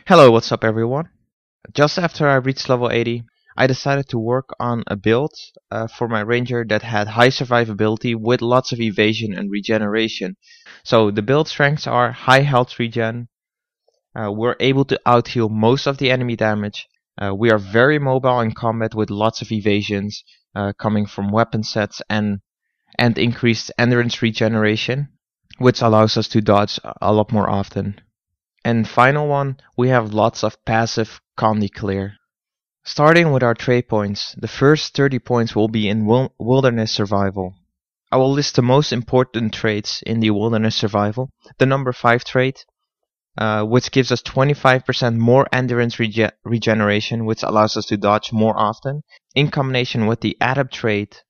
Hello, what's up everyone? Just after I reached level 80, I decided to work on a build for my ranger that had high survivability with lots of evasion and regeneration. So the build strengths are high health regen, we're able to out-heal most of the enemy damage, we are very mobile in combat with lots of evasions coming from weapon sets and increased endurance regeneration, which allows us to dodge a lot more often. And final one, we have lots of passive condi clear. Starting with our trait points, the first 30 points will be in wilderness survival. I will list the most important traits in the wilderness survival. The number 5 trait, which gives us 25% more endurance regeneration, which allows us to dodge more often, in combination with the adept trait,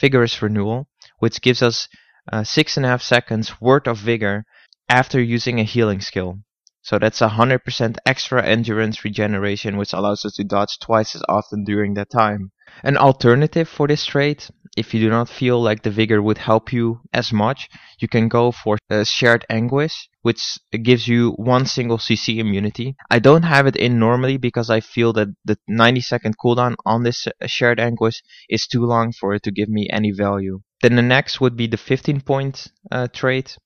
vigorous renewal, which gives us 6.5 seconds worth of vigor after using a healing skill. So that's 100% extra endurance regeneration, which allows us to dodge twice as often during that time. An alternative for this trait, if you do not feel like the vigor would help you as much, you can go for shared anguish, which gives you one single CC immunity. I don't have it in normally because I feel that the 90-second cooldown on this shared anguish is too long for it to give me any value. Then the next would be the 15-point trait.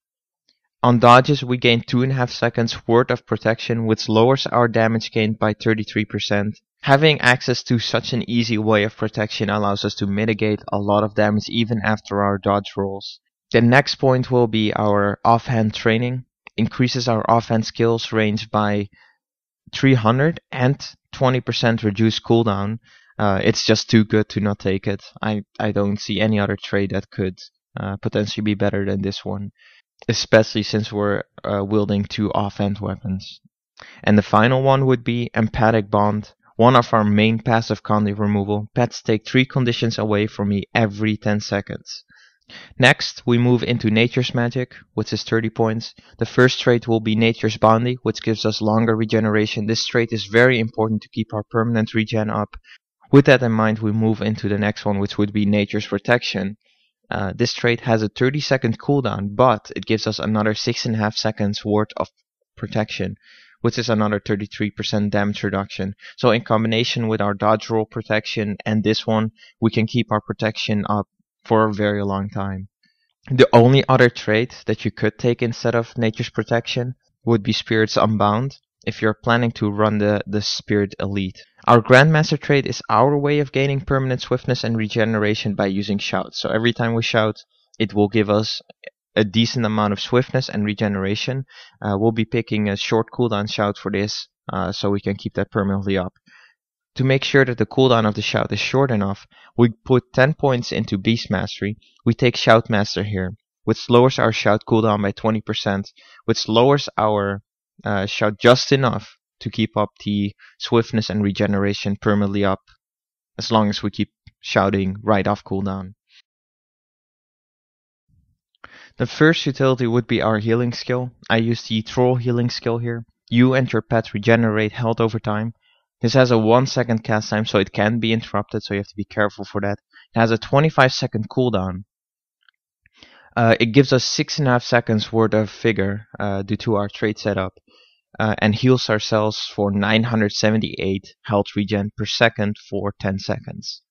On dodges, we gain 2.5 seconds worth of protection, which lowers our damage gained by 33%. Having access to such an easy way of protection allows us to mitigate a lot of damage even after our dodge rolls. The next point will be our offhand training. Increases our offhand skills range by 300 and 20% reduced cooldown. It's just too good to not take it. I don't see any other trait that could potentially be better than this one, especially since we're wielding 2 offhand weapons. And the final one would be Empathic Bond, one of our main passive condi removal. Pets take 3 conditions away from me every 10 seconds. Next, we move into Nature's Magic, which is 30 points. The first trait will be Nature's Bounty, which gives us longer regeneration. This trait is very important to keep our permanent regen up. With that in mind, we move into the next one, which would be Nature's Protection. This trait has a 30-second cooldown, but it gives us another 6.5 seconds worth of protection, which is another 33% damage reduction. So in combination with our dodge roll protection and this one, we can keep our protection up for a very long time. The only other trait that you could take instead of Nature's Protection would be Spirits Unbound, if you're planning to run the Spirit Elite. Our Grandmaster trait is our way of gaining permanent swiftness and regeneration by using Shout. So every time we shout, it will give us a decent amount of swiftness and regeneration. We'll be picking a short cooldown shout for this, so we can keep that permanently up. To make sure that the cooldown of the shout is short enough, we put 10 points into Beast Mastery. We take Shout Master here, which lowers our shout cooldown by 20%, which lowers our shout just enough to keep up the swiftness and regeneration permanently up, as long as we keep shouting right off cooldown. The first utility would be our healing skill. I use the Troll healing skill here. You and your pet regenerate health over time. This has a 1-second cast time, so it can be interrupted, so you have to be careful for that. It has a 25-second cooldown. It gives us 6.5 seconds worth of vigor due to our trait setup, and heals ourselves for 978 health regen per second for 10 seconds.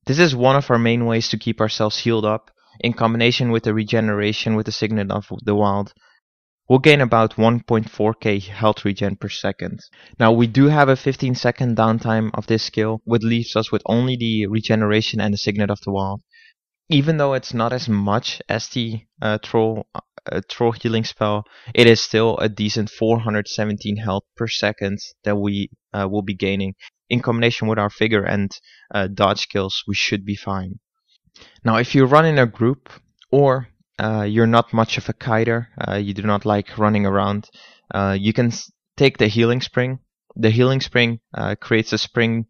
This is one of our main ways to keep ourselves healed up. In combination with the regeneration with the Signet of the Wild, we'll gain about 1.4k health regen per second. Now we do have a 15-second downtime of this skill, which leaves us with only the regeneration and the Signet of the Wild. Even though it's not as much as the troll healing spell, it is still a decent 417 health per second that we will be gaining. In combination with our vigor and dodge skills, we should be fine. Now if you run in a group, or you're not much of a kiter, you do not like running around, you can take the Healing Spring. The Healing Spring creates a spring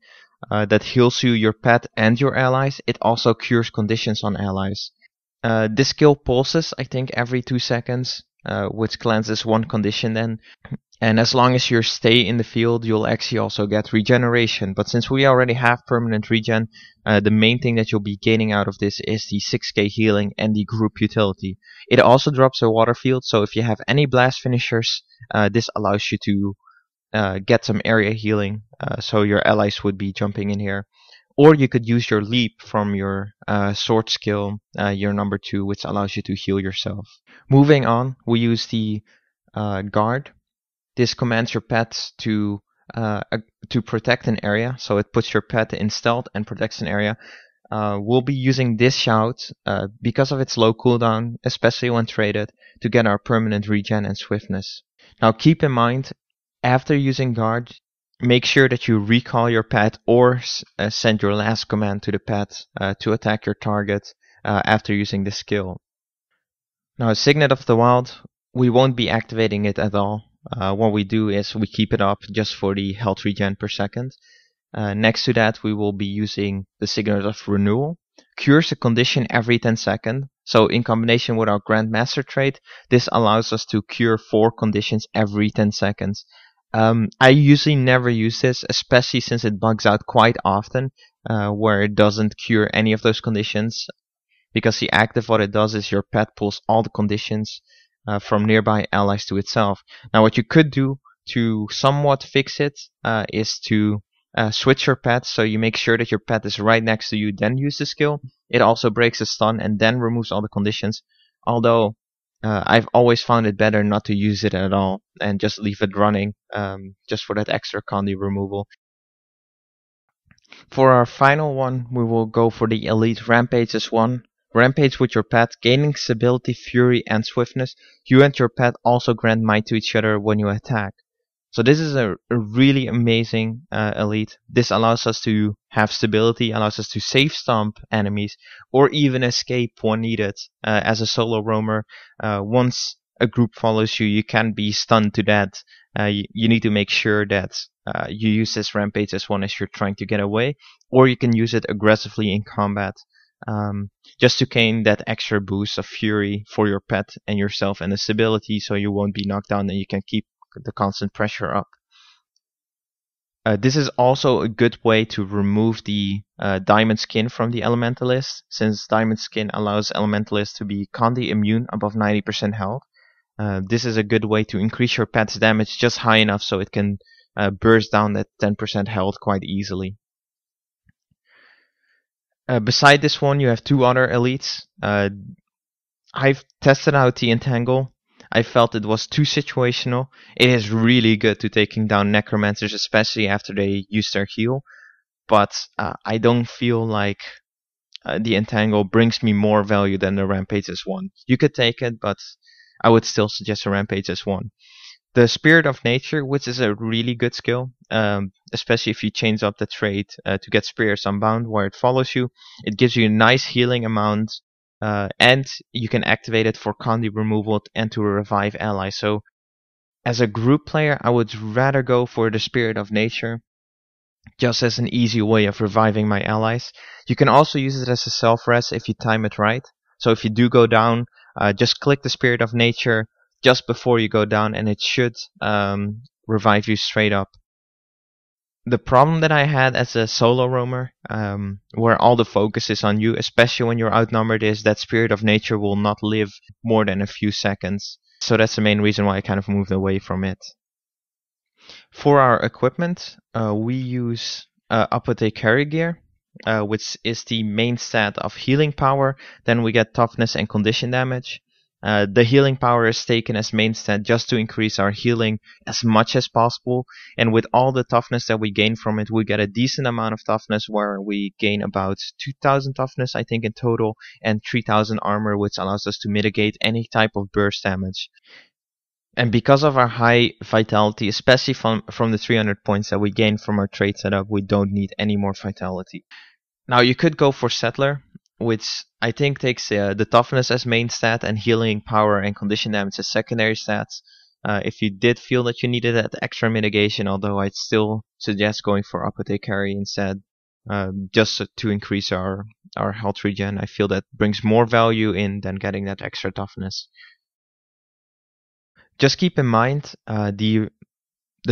that heals you, your pet, and your allies. It also cures conditions on allies. This skill pulses, I think, every 2 seconds, which cleanses one condition then. And as long as you stay in the field, you'll actually also get regeneration. But since we already have permanent regen, the main thing that you'll be gaining out of this is the 6k healing and the group utility. It also drops a water field, so if you have any blast finishers, this allows you to get some area healing, so your allies would be jumping in here. Or you could use your leap from your sword skill, your number 2, which allows you to heal yourself. Moving on, we use the guard. This commands your pet uh, uh, to protect an area, so it puts your pet in stealth and protects an area. We'll be using this shout because of its low cooldown, especially when traded, to get our permanent regen and swiftness. Now keep in mind, after using guard, make sure that you recall your pet or send your last command to the pet to attack your target after using this skill. Now, Signet of the Wild, we won't be activating it at all. What we do is we keep it up just for the health regen per second. Next to that, we will be using the Signet of Renewal. Cures a condition every 10 seconds. So in combination with our Grandmaster trait, this allows us to cure 4 conditions every 10 seconds. I usually never use this, especially since it bugs out quite often, where it doesn't cure any of those conditions. Because the active, what it does is your pet pulls all the conditions from nearby allies to itself. Now what you could do to somewhat fix it is to switch your pet, so you make sure that your pet is right next to you, then use the skill. It also breaks a stun and then removes all the conditions. Although I've always found it better not to use it at all and just leave it running, just for that extra condi removal. For our final one, we will go for the Elite Rampage as one. Rampage with your pet, gaining stability, fury, and swiftness. You and your pet also grant might to each other when you attack. So this is a really amazing elite. This allows us to have stability, allows us to safe stomp enemies, or even escape when needed. As a solo roamer, once a group follows you, you can be stunned to death. You need to make sure that you use this rampage as one as you're trying to get away, or you can use it aggressively in combat. Just to gain that extra boost of fury for your pet and yourself and the stability, so you won't be knocked down and you can keep the constant pressure up. This is also a good way to remove the diamond skin from the elementalist, since diamond skin allows elementalists to be condi immune above 90% health. This is a good way to increase your pet's damage just high enough so it can burst down that 10% health quite easily. Beside this one, you have 2 other elites. I've tested out the Entangle. I felt it was too situational. It is really good to taking down necromancers, especially after they use their heal. But I don't feel like the Entangle brings me more value than the Rampage S1. You could take it, but I would still suggest a Rampage S1. The Spirit of Nature, which is a really good skill, especially if you change up the trait to get Spirits Unbound, where it follows you. It gives you a nice healing amount, and you can activate it for condi removal and to revive allies. So, as a group player, I would rather go for the Spirit of Nature, just as an easy way of reviving my allies. You can also use it as a self-res if you time it right. So if you do go down, just click the Spirit of Nature just before you go down, and it should revive you straight up. The problem that I had as a solo roamer, where all the focus is on you, especially when you're outnumbered, is that Spirit of Nature will not live more than a few seconds. So that's the main reason why I kind of moved away from it. For our equipment, we use Apothecary gear, which is the main stat of healing power. Then we get toughness and condition damage. The healing power is taken as main stat just to increase our healing as much as possible. And with all the toughness that we gain from it, we get a decent amount of toughness, where we gain about 2,000 toughness, I think, in total, and 3,000 armor, which allows us to mitigate any type of burst damage. And because of our high vitality, especially from the 300 points that we gain from our trade setup, we don't need any more vitality. Now you could go for Settler, which I think takes the toughness as main stat and healing power and condition damage as secondary stats. If you did feel that you needed that extra mitigation, although I'd still suggest going for Apothecary instead, just to increase our health regen. I feel that brings more value in than getting that extra toughness. Just keep in mind, the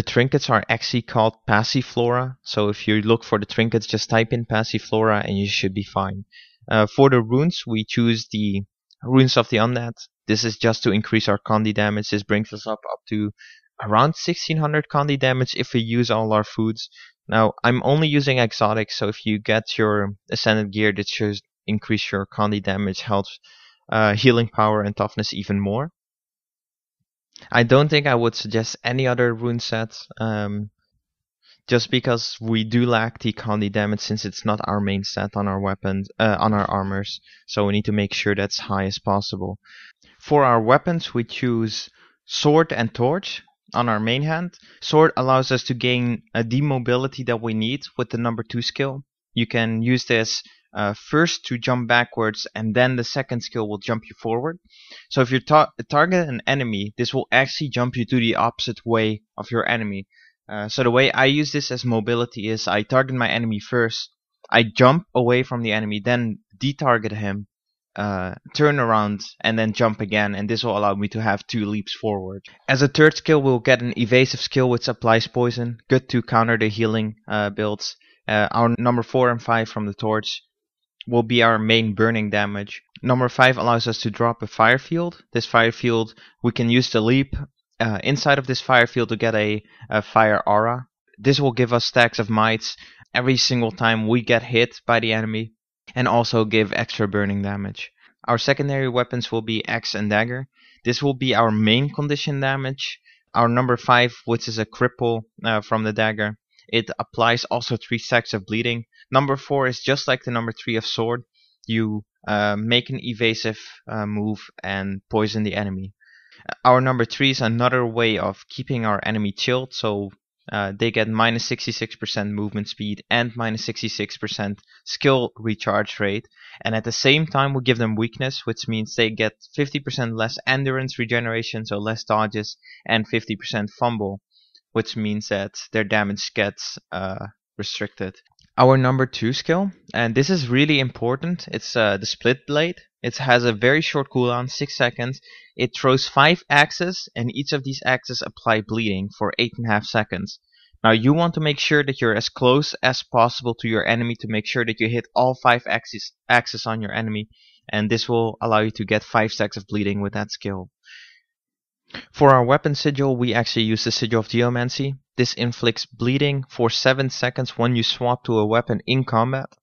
trinkets are actually called Passiflora, so if you look for the trinkets, just type in Passiflora and you should be fine. For the runes, we choose the Runes of the Undead. This is just to increase our condi damage. This brings us up to around 1600 candy damage if we use all our foods. Now, I'm only using exotics, so if you get your ascended gear, that should increase your candy damage, health, healing power, and toughness even more. I don't think I would suggest any other rune set, just because we do lack the candy damage since it's not our main set on our weapons, on our armors. So we need to make sure that's high as possible. For our weapons, we choose sword and torch on our main hand. Sword allows us to gain the mobility that we need with the number 2 skill. You can use this first to jump backwards, and then the second skill will jump you forward. So if you target an enemy, this will actually jump you to the opposite way of your enemy. So the way I use this as mobility is I target my enemy first, I jump away from the enemy, then detarget him, turn around, and then jump again, and this will allow me to have 2 leaps forward. As a third skill, we'll get an evasive skill which applies poison, good to counter the healing builds. Our number 4 and 5 from the torch will be our main burning damage. Number 5 allows us to drop a fire field. This fire field, we can use the leap inside of this fire field to get a fire aura. This will give us stacks of mites every single time we get hit by the enemy, and also give extra burning damage. Our secondary weapons will be axe and dagger. This will be our main condition damage. Our number 5, which is a cripple from the dagger, it applies also 3 stacks of bleeding. Number 4 is just like the number 3 of sword. You make an evasive move and poison the enemy. Our number 3 is another way of keeping our enemy chilled, so they get minus 66% movement speed and minus 66% skill recharge rate, and at the same time we give them weakness, which means they get 50% less endurance regeneration, so less dodges, and 50% fumble, which means that their damage gets restricted. Our number 2 skill, and this is really important, it's the split blade. It has a very short cooldown, 6 seconds. It throws 5 axes, and each of these axes apply bleeding for 8.5 seconds. Now you want to make sure that you're as close as possible to your enemy to make sure that you hit all 5 axes on your enemy, and this will allow you to get 5 stacks of bleeding with that skill. For our weapon sigil, we actually use the sigil of geomancy. This inflicts bleeding for 7 seconds when you swap to a weapon in combat.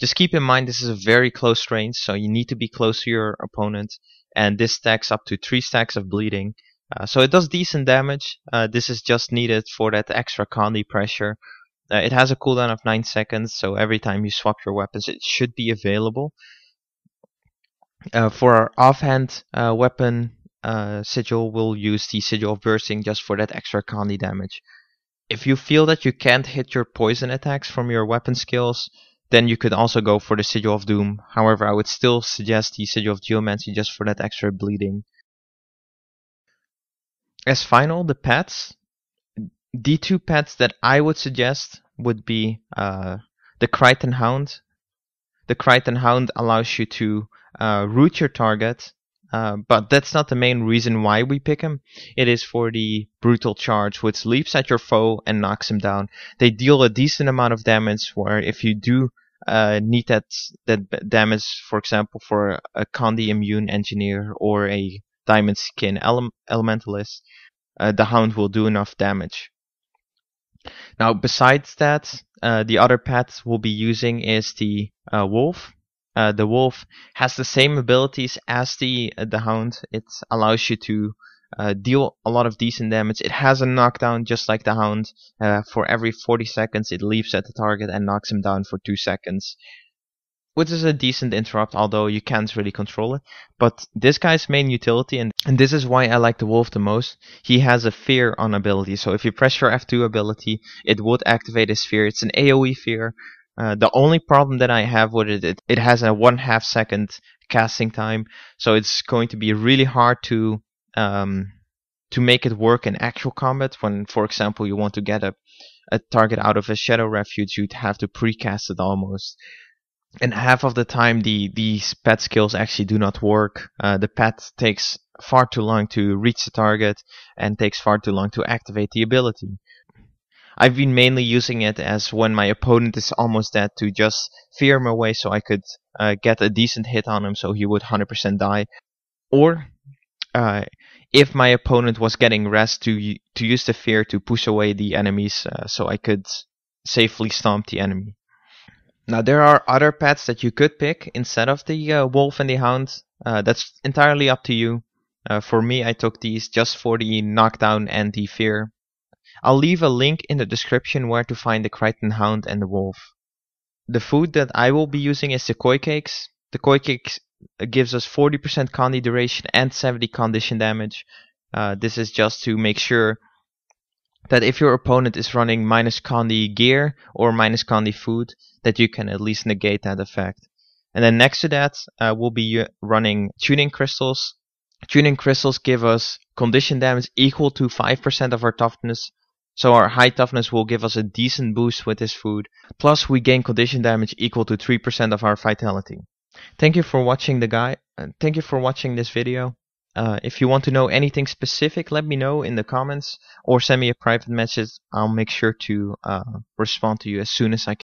Just keep in mind this is a very close range, so you need to be close to your opponent, and this stacks up to 3 stacks of bleeding. So it does decent damage. This is just needed for that extra candy pressure. It has a cooldown of 9 seconds, so every time you swap your weapons it should be available. For our offhand weapon sigil, we'll use the sigil of bursting just for that extra candy damage. If you feel that you can't hit your poison attacks from your weapon skills, then you could also go for the sigil of doom. However, I would still suggest the sigil of geomancy just for that extra bleeding. As final, the pets. The 2 pets that I would suggest would be the Crichton Hound. The Crichton Hound allows you to root your target, but that's not the main reason why we pick him. It is for the brutal charge, which leaps at your foe and knocks him down. They deal a decent amount of damage, where if you do need that damage, for example, for a Candy Immune Engineer or a Diamond Skin Elementalist, the Hound will do enough damage. Now, besides that, the other pet we'll be using is the Wolf. The Wolf has the same abilities as the Hound. It allows you to deal a lot of decent damage. It has a knockdown just like the Hound. For every 40 seconds it leaps at the target and knocks him down for 2 seconds. Which is a decent interrupt, although you can't really control it. But this guy's main utility, and this is why I like the Wolf the most, he has a fear on ability. So if you press your F2 ability, it would activate his fear. It's an AoE fear. The only problem that I have with it has a 1/2 second casting time, so it's going to be really hard to make it work in actual combat. When, for example, you want to get a target out of a Shadow Refuge, you'd have to precast it almost. And half of the time these pet skills actually do not work. The pet takes far too long to reach the target and takes far too long to activate the ability. I've been mainly using it as when my opponent is almost dead to just fear him away so I could get a decent hit on him so he would 100% die. Or if my opponent was getting rest to use the fear to push away the enemies, so I could safely stomp the enemy. Now there are other pets that you could pick instead of the wolf and the hound. That's entirely up to you. For me, I took these just for the knockdown and the fear. I'll leave a link in the description where to find the Crichton Hound and the wolf. The food that I will be using is the koi cakes. The koi cakes gives us 40% condi duration and 70 condition damage. This is just to make sure that if your opponent is running minus condi gear or minus condi food, that you can at least negate that effect. And then next to that, we'll be running tuning crystals. Tuning crystals give us condition damage equal to 5% of our toughness. So our high toughness will give us a decent boost with this food. Plus we gain condition damage equal to 3% of our vitality. Thank you for watching thank you for watching this video. If you want to know anything specific, let me know in the comments or send me a private message. I'll make sure to respond to you as soon as I can.